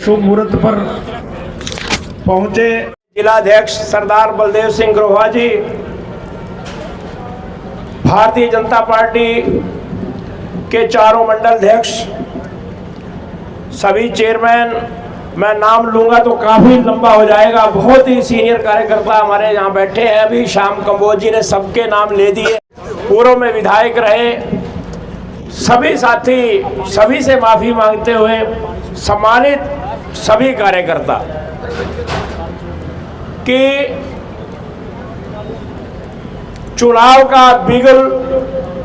शुभ मुहूर्त पर पहुंचे जिलाध्यक्ष सरदार बलदेव सिंह ग्रोहा जी, भारतीय जनता पार्टी के चारों मंडल अध्यक्ष, सभी चेयरमैन, मैं नाम लूंगा तो काफी लंबा हो जाएगा। बहुत ही सीनियर कार्यकर्ता हमारे यहाँ बैठे हैं। अभी श्याम कंबोज जी ने सबके नाम ले दिए। पूर्व में विधायक रहे सभी साथी, सभी से माफी मांगते हुए सम्मानित सभी कार्यकर्ता कि चुनाव का बिगुल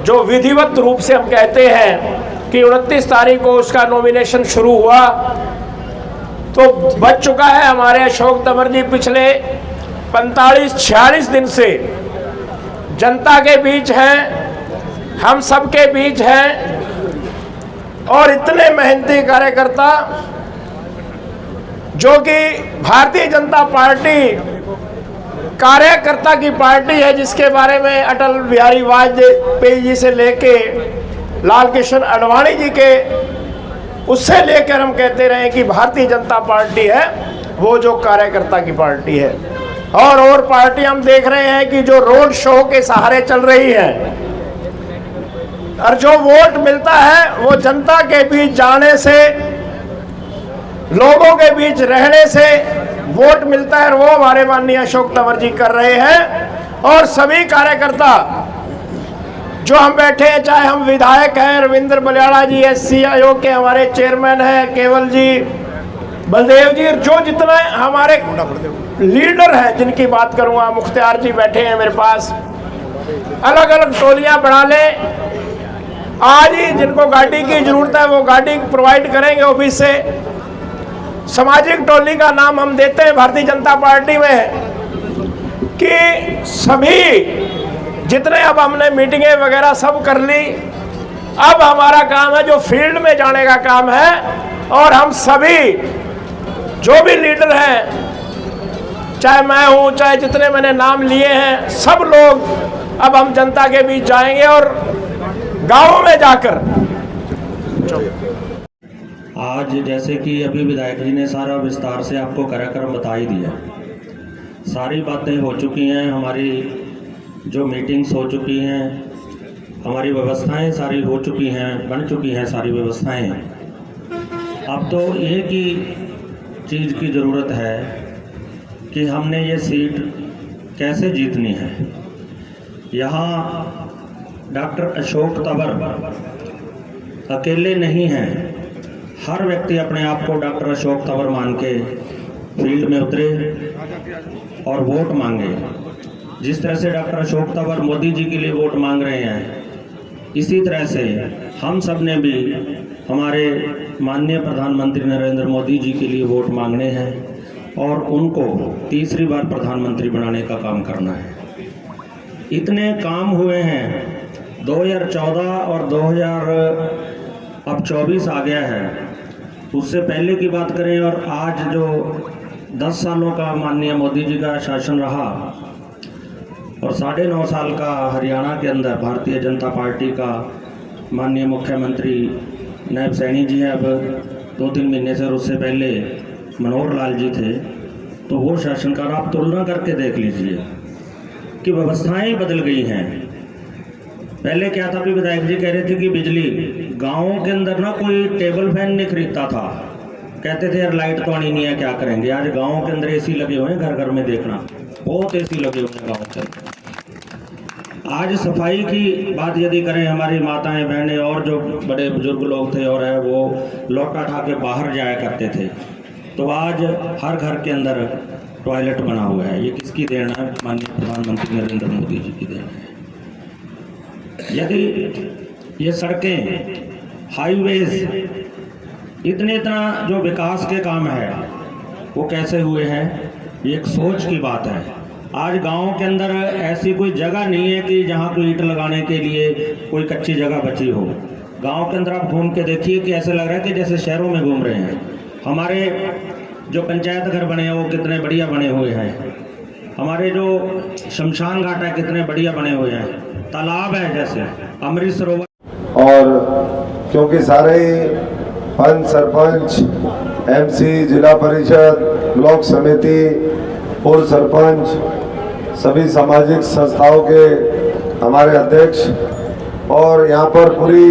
जो विधिवत रूप से हम कहते हैं कि 29 तारीख को उसका नॉमिनेशन शुरू हुआ तो बच चुका है। हमारे अशोक तंवर जी पिछले 45-46 दिन से जनता के बीच हैं, हम सबके बीच हैं और इतने मेहनती कार्यकर्ता जो कि भारतीय जनता पार्टी कार्यकर्ता की पार्टी है, जिसके बारे में अटल बिहारी वाजपेयी जी से लेके लाल कृष्ण आडवाणी जी के उससे लेकर हम कहते रहे कि भारतीय जनता पार्टी है वो जो कार्यकर्ता की पार्टी है। और पार्टी हम देख रहे हैं कि जो रोड शो के सहारे चल रही है और जो वोट मिलता है वो जनता के बीच जाने से, लोगों के बीच रहने से वोट मिलता है और वो हमारे माननीय अशोक तंवर जी कर रहे हैं। और सभी कार्यकर्ता जो हम बैठे हैं, चाहे हम विधायक हैं, रविंद्र बलियाड़ा जी एससी आयोग के हमारे चेयरमैन हैं, केवल जी, बलदेव जी, जो जितने हमारे लीडर हैं जिनकी बात करूंगा, मुख्तियार जी बैठे हैं मेरे पास, अलग अलग टोलियां बना लें। आज ही जिनको गाड़ी की जरूरत है वो गाड़ी प्रोवाइड करेंगे ऑफिस से। सामाजिक टोली का नाम हम देते हैं भारतीय जनता पार्टी में कि सभी जितने, अब हमने मीटिंगें वगैरह सब कर ली, अब हमारा काम है जो फील्ड में जाने का काम है। और हम सभी जो भी लीडर हैं, चाहे मैं हूं, चाहे जितने मैंने नाम लिए हैं, सब लोग अब हम जनता के बीच जाएंगे और गांवों में जाकर। आज जैसे कि अभी विधायक जी ने सारा विस्तार से आपको कार्यक्रम बता ही दिया, सारी बातें हो चुकी हैं, हमारी जो मीटिंग्स हो चुकी हैं, हमारी व्यवस्थाएं सारी हो चुकी हैं, बन चुकी हैं सारी व्यवस्थाएं। अब तो एक ही चीज़ की ज़रूरत है कि हमने ये सीट कैसे जीतनी है। यहाँ डॉक्टर अशोक तंवर अकेले नहीं हैं, हर व्यक्ति अपने आप को डॉक्टर अशोक तंवर मान के फील्ड में उतरे और वोट मांगे। जिस तरह से डॉक्टर अशोक तंवर मोदी जी के लिए वोट मांग रहे हैं, इसी तरह से हम सब ने भी हमारे माननीय प्रधानमंत्री नरेंद्र मोदी जी के लिए वोट मांगने हैं और उनको तीसरी बार प्रधानमंत्री बनाने का काम करना है। इतने काम हुए हैं, 2014 और 2024 आ गया है, उससे पहले की बात करें और आज जो 10 सालों का माननीय मोदी जी का शासन रहा और 9.5 साल का हरियाणा के अंदर भारतीय जनता पार्टी का माननीय मुख्यमंत्री नायब सैनी जी हैं, अब 2-3 महीने से, और उससे पहले मनोहर लाल जी थे। तो वो शासनकाल आप तुलना करके देख लीजिए कि व्यवस्थाएं बदल गई हैं। पहले क्या था, भी विधायक जी कह रहे थे कि बिजली गाँवों के अंदर ना कोई टेबल फैन नहीं खरीदता था, कहते थे यार लाइट तो आनी नहीं है, क्या करेंगे। आज गाँवों के अंदर एसी लगे हुए हैं, घर घर में देखना, बहुत एसी लगे हुए हैं गाँव के अंदर। आज सफाई की बात यदि करें, हमारी माताएं बहनें और जो बड़े बुजुर्ग लोग थे और है वो लौटा उठा के बाहर जाया करते थे, तो आज हर घर के अंदर टॉयलेट बना हुआ है। ये किसकी देन है? माननीय प्रधानमंत्री नरेंद्र मोदी जी की देन है। यदि ये सड़कें, हाईवेज, इतना जो विकास के काम है वो कैसे हुए हैं, ये एक सोच की बात है। आज गाँव के अंदर ऐसी कोई जगह नहीं है कि जहाँ कोई ईंट लगाने के लिए कोई कच्ची जगह बची हो। गांव के अंदर आप घूम के देखिए कि ऐसे लग रहा है कि जैसे शहरों में घूम रहे हैं। हमारे जो पंचायत घर बने हैं वो कितने बढ़िया बने हुए हैं। हमारे जो शमशान घाट है कितने बढ़िया बने हुए हैं, तालाब है जैसे अमृत सरोवर। और क्योंकि सारे पंच, सरपंच, एमसी, जिला परिषद, ब्लॉक समिति, पूर्व सरपंच, सभी सामाजिक संस्थाओं के हमारे अध्यक्ष और यहाँ पर पूरी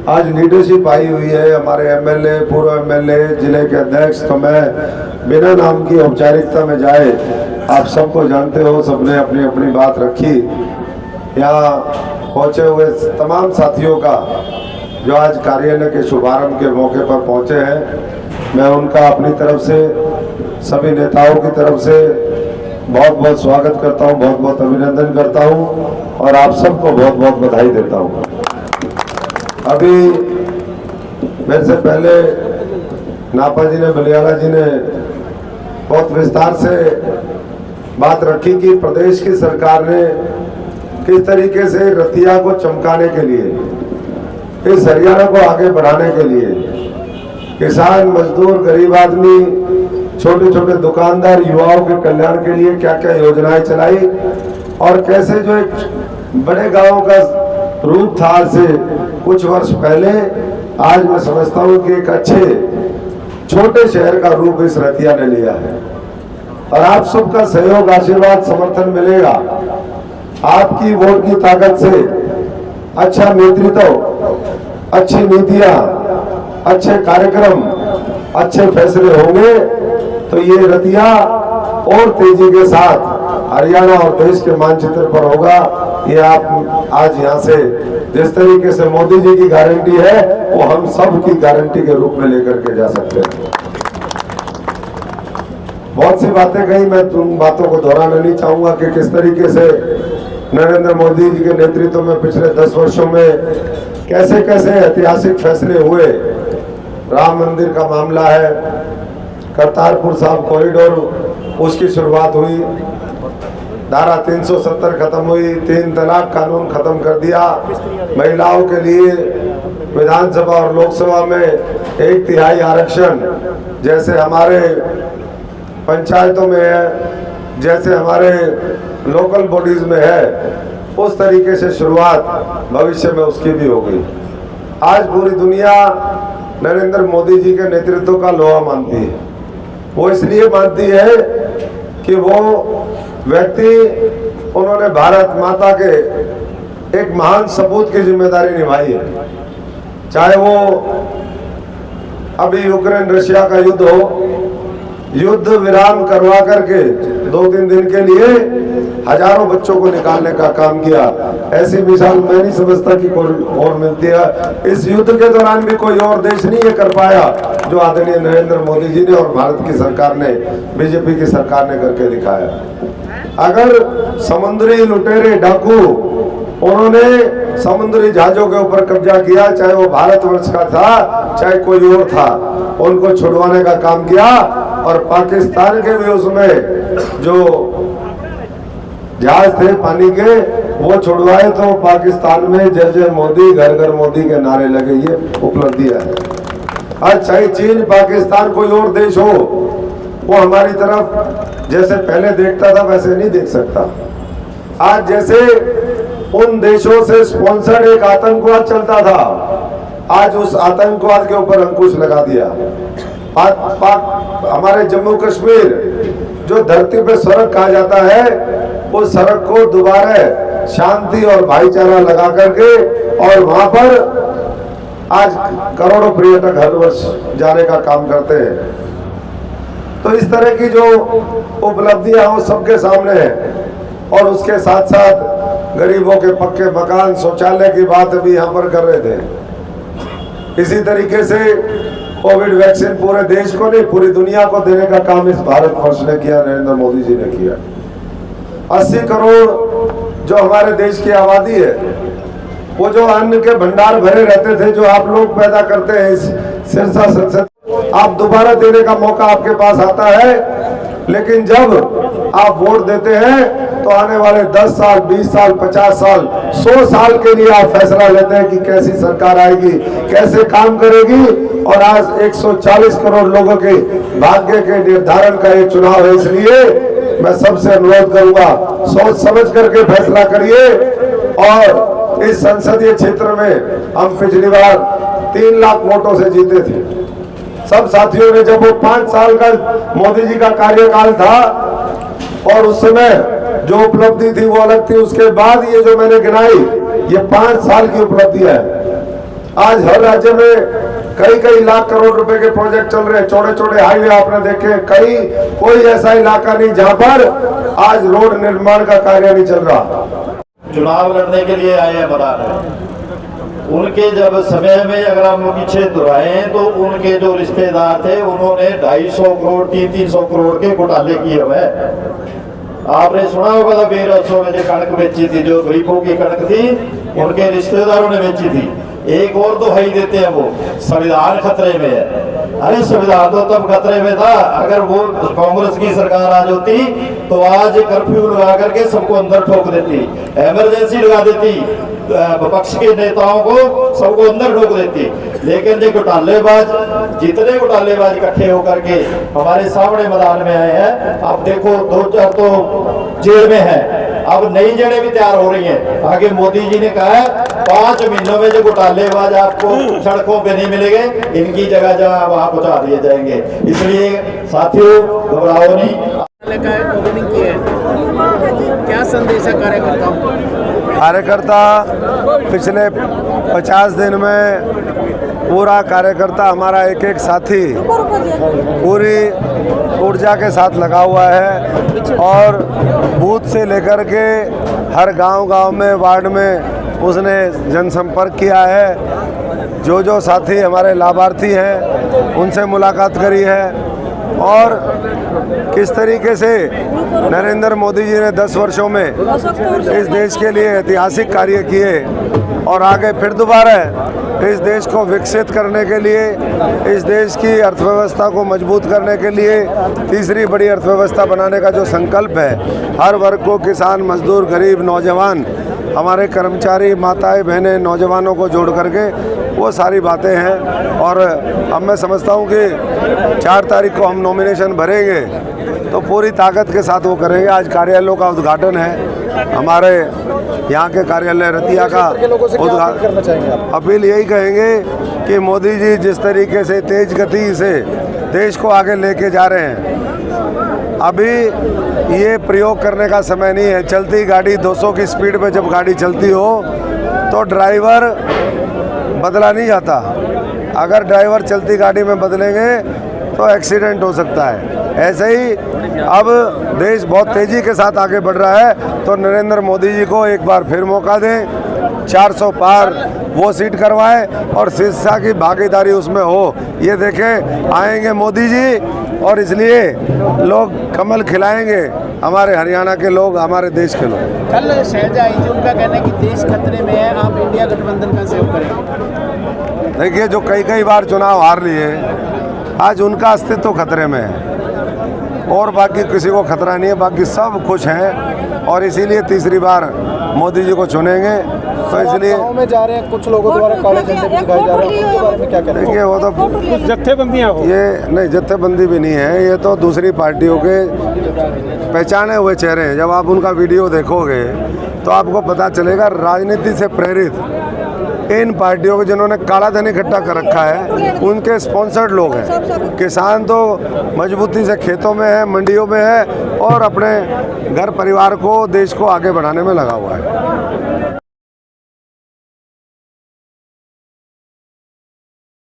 आज लीडरशिप आई हुई है, हमारे एमएलए, पूर्व एमएलए, जिले के अध्यक्ष। तो मैं बिना नाम की औपचारिकता में जाए, आप सबको जानते हो, सबने अपनी अपनी बात रखी। यहाँ पहुँचे हुए तमाम साथियों का जो आज कार्यालय के शुभारंभ के मौके पर पहुँचे हैं, मैं उनका अपनी तरफ से, सभी नेताओं की तरफ से बहुत बहुत स्वागत करता हूँ, बहुत बहुत अभिनंदन करता हूँ और आप सबको बहुत बहुत बधाई देता हूँ। अभी मेरे से पहले नापा जी ने, बलियाला जी ने बहुत विस्तार से बात रखी कि प्रदेश की सरकार ने किस तरीके से रतिया को चमकाने के लिए, इस हरियाणा को आगे बढ़ाने के लिए किसान, मजदूर, गरीब आदमी, छोटे छोटे दुकानदार, युवाओं के कल्याण के लिए क्या क्या योजनाएं चलाई और कैसे जो एक बड़े गांव का रूप था आज से कुछ वर्ष पहले, आज मैं समझता हूं कि एक अच्छे छोटे शहर का रूप इस रतिया ने लिया है। और आप सबका सहयोग, आशीर्वाद, समर्थन मिलेगा। आपकी वोट की ताकत से अच्छा नेतृत्व, अच्छी नीतियां, अच्छे कार्यक्रम, अच्छे फैसले होंगे तो ये रतिया और तेजी के साथ हरियाणा और देश के मानचित्र पर होगा। ये आप आज यहाँ से जिस तरीके से मोदी जी की गारंटी है वो हम सब की गारंटी के रूप में लेकर के जा सकते हैं। बहुत सी बातें कही, मैं तुम बातों को दोहराना नहीं चाहूंगा कि किस तरीके से नरेंद्र मोदी जी के नेतृत्व में पिछले 10 वर्षों में कैसे कैसे ऐतिहासिक फैसले हुए। राम मंदिर का मामला है, करतारपुर साहिब कॉरिडोर उसकी शुरुआत हुई, धारा 370 खत्म हुई, 3 तलाक कानून खत्म कर दिया, महिलाओं के लिए विधानसभा और लोकसभा में 1/3 आरक्षण, जैसे हमारे पंचायतों में है, जैसे हमारे लोकल बॉडीज में है, उस तरीके से शुरुआत भविष्य में उसकी भी हो गई। आज पूरी दुनिया नरेंद्र मोदी जी के नेतृत्व का लोहा मानती है। वो इसलिए मानती है कि वो व्यक्ति, उन्होंने भारत माता के एक महान सपूत की जिम्मेदारी निभाई है। चाहे वो अभी यूक्रेन रशिया का युद्ध हो, युद्ध विराम करवा करके 2-3 दिन के लिए हजारों बच्चों को निकालने का काम किया। ऐसी मिसाल मैं नहीं समझता कि कोई और मिलती है। इस युद्ध के दौरान भी कोई और देश नहीं ये कर पाया जो आदरणीय नरेंद्र मोदी जी ने और भारत की सरकार ने, बीजेपी की सरकार ने करके दिखाया। अगर समुद्री लुटेरे, डाकू, उन्होंने समुद्री जहाजों के ऊपर कब्जा किया, चाहे वो भारतवर्ष का था चाहे कोई और था, उनको छुड़वाने का काम किया और पाकिस्तान के भी उसमें जो जहाज थे पानी के वो छुड़वाए, तो पाकिस्तान में जय जय मोदी, घर घर मोदी के नारे लगे। ये उपलब्धियां है। आज चाहे चीन, पाकिस्तान, कोई और देश हो, वो हमारी तरफ जैसे पहले देखता था वैसे नहीं देख सकता। आज जैसे उन देशों से स्पॉन्सर्ड एक आतंकवाद चलता था, आज उस आतंकवाद के ऊपर अंकुश लगा दिया। हमारे जम्मू कश्मीर जो धरती पे स्वर्ग कहा जाता है, उस सड़क को दोबारा शांति और भाईचारा लगा करके, और वहां पर आज करोड़ों पर्यटक हर वर्ष जाने का काम करते हैं। तो इस तरह की जो उपलब्धियां वो सबके सामने है। और उसके साथ साथ गरीबों के पक्के मकान, शौचालय की बात अभी यहाँ पर कर रहे थे। इसी तरीके से कोविड वैक्सीन पूरे देश को नहीं, पूरी दुनिया को देने का काम इस भारतवर्ष ने किया, नरेंद्र मोदी जी ने किया। 80 करोड़ जो हमारे देश की आबादी है, वो जो अन्न के भंडार भरे रहते थे जो आप लोग पैदा करते हैं इस सिरसा संसद, आप दोबारा देने का मौका आपके पास आता है। लेकिन जब आप वोट देते हैं तो आने वाले 10 साल, 20 साल, 50 साल, 100 साल के लिए आप फैसला लेते हैं कि कैसी सरकार आएगी, कैसे काम करेगी। और आज 140 करोड़ लोगों के भाग्य के निर्धारण का ये चुनाव है। इसलिए मैं सबसे अनुरोध करूंगा, सोच समझ करके फैसला करिए। और इस संसदीय क्षेत्र में हम पिछली बार 3 लाख वोटों से जीते थे। सब साथियों ने, जब वो 5 साल का मोदी जी का कार्यकाल था और उस समय जो उपलब्धि थी वो अलग थी, उसके बाद ये जो मैंने गिनाई ये 5 साल की उपलब्धियां है। आज हर राज्य में कई लाख करोड़ रुपए के प्रोजेक्ट चल रहे हैं, चौड़े चौड़े हाईवे आपने देखे, कोई ऐसा इलाका नहीं जहां पर आज रोड निर्माण का कार्य नहीं चल रहा। चुनाव लड़ने के लिए आए हैं मदान, उनके जब समय में अगर हम पीछे दोहराए तो उनके जो रिश्तेदार थे उन्होंने 250 करोड़ 300 करोड़ के घोटाले किए हुए। आपने सुना होगा था बेरसों में जो कणक बेची थी, जो गरीबों की कणक थी उनके रिश्तेदारों ने बेची थी। एक और दुहाई देते हैं वो, संविधान खतरे में है। अरे संविधान तो तब खतरे में था, अगर वो कांग्रेस की सरकार आ जाती तो आज कर्फ्यू लगा करके सबको अंदर ठोक देती, इमरजेंसी लगा देती, विपक्ष के नेताओं को सबको अंदर ठोक देती। लेकिन जो घोटालेबाज, जितने घोटालेबाज इकट्ठे होकर के हमारे सामने मैदान में आए हैं, अब देखो 2-4 तो जेल में है, अब नई जड़ें भी तैयार हो रही हैं। आगे मोदी जी ने कहा है 5 महीनों में जो घोटालेबाज आपको सड़कों पे नहीं मिलेंगे, इनकी जगह जगह वहां पहुंचा दिए जाएंगे। इसलिए साथियों घबराओ नहीं। क्या संदेश है कार्यकर्ताओं को? कार्यकर्ता पिछले 50 दिन में पूरा कार्यकर्ता हमारा एक साथी पूरी ऊर्जा के साथ लगा हुआ है और बूथ से लेकर के हर गांव में, वार्ड में उसने जनसंपर्क किया है। जो साथी हमारे लाभार्थी हैं उनसे मुलाकात करी है और किस तरीके से नरेंद्र मोदी जी ने 10 वर्षों में इस देश के लिए ऐतिहासिक कार्य किए और आगे फिर दोबारा इस देश को विकसित करने के लिए, इस देश की अर्थव्यवस्था को मजबूत करने के लिए तीसरी बड़ी अर्थव्यवस्था बनाने का जो संकल्प है, हर वर्ग को, किसान, मजदूर, गरीब, नौजवान, हमारे कर्मचारी, माताएं, बहनें, नौजवानों को जोड़ करके वो सारी बातें हैं। और अब मैं समझता हूँ कि 4 तारीख को हम नॉमिनेशन भरेंगे तो पूरी ताकत के साथ वो करेंगे। आज कार्यालयों का उद्घाटन है, हमारे यहाँ के कार्यालय रतिया का उद्घाटन। अपील यही कहेंगे कि मोदी जी जिस तरीके से तेज गति से देश को आगे लेके जा रहे हैं, अभी ये प्रयोग करने का समय नहीं है। चलती गाड़ी 200 की स्पीड पे जब गाड़ी चलती हो तो ड्राइवर बदला नहीं जाता। अगर ड्राइवर चलती गाड़ी में बदलेंगे तो एक्सीडेंट हो सकता है। ऐसे ही अब देश बहुत तेज़ी के साथ आगे बढ़ रहा है, तो नरेंद्र मोदी जी को एक बार फिर मौका दें, 400 पार वो सीट करवाएं और शिक्षा की भागीदारी उसमें हो। ये देखें, आएंगे मोदी जी और इसलिए लोग कमल खिलाएंगे, हमारे हरियाणा के लोग, हमारे देश के लोग। कल शैलजा आई थी, उनका कहना है कि देश खतरे में है, आप इंडिया गठबंधन का सहयोग करें। देखिए, जो कई बार चुनाव हार लिए, आज उनका अस्तित्व खतरे में है और बाकी किसी को खतरा नहीं है, बाकी सब खुश हैं और इसीलिए तीसरी बार मोदी जी को चुनेंगे। तो इसलिए में जा रहे हैं, कुछ लोगों द्वारा काले झंडे भी दिखाए जा रहे हैं, उनके बारे में क्या कहते हैं? देखिए, वो तो जत्थेबंदियां हो, ये नहीं, जत्थेबंदी भी नहीं है, ये तो दूसरी पार्टियों के पहचाने हुए चेहरे हैं। जब आप उनका वीडियो देखोगे तो आपको पता चलेगा राजनीति से प्रेरित इन पार्टियों को जिन्होंने काला धन इकट्ठा कर रखा है, उनके स्पॉन्सर्ड लोग हैं। किसान तो मजबूती से खेतों में है, मंडियों में है और अपने घर परिवार को, देश को आगे बढ़ाने में लगा हुआ है।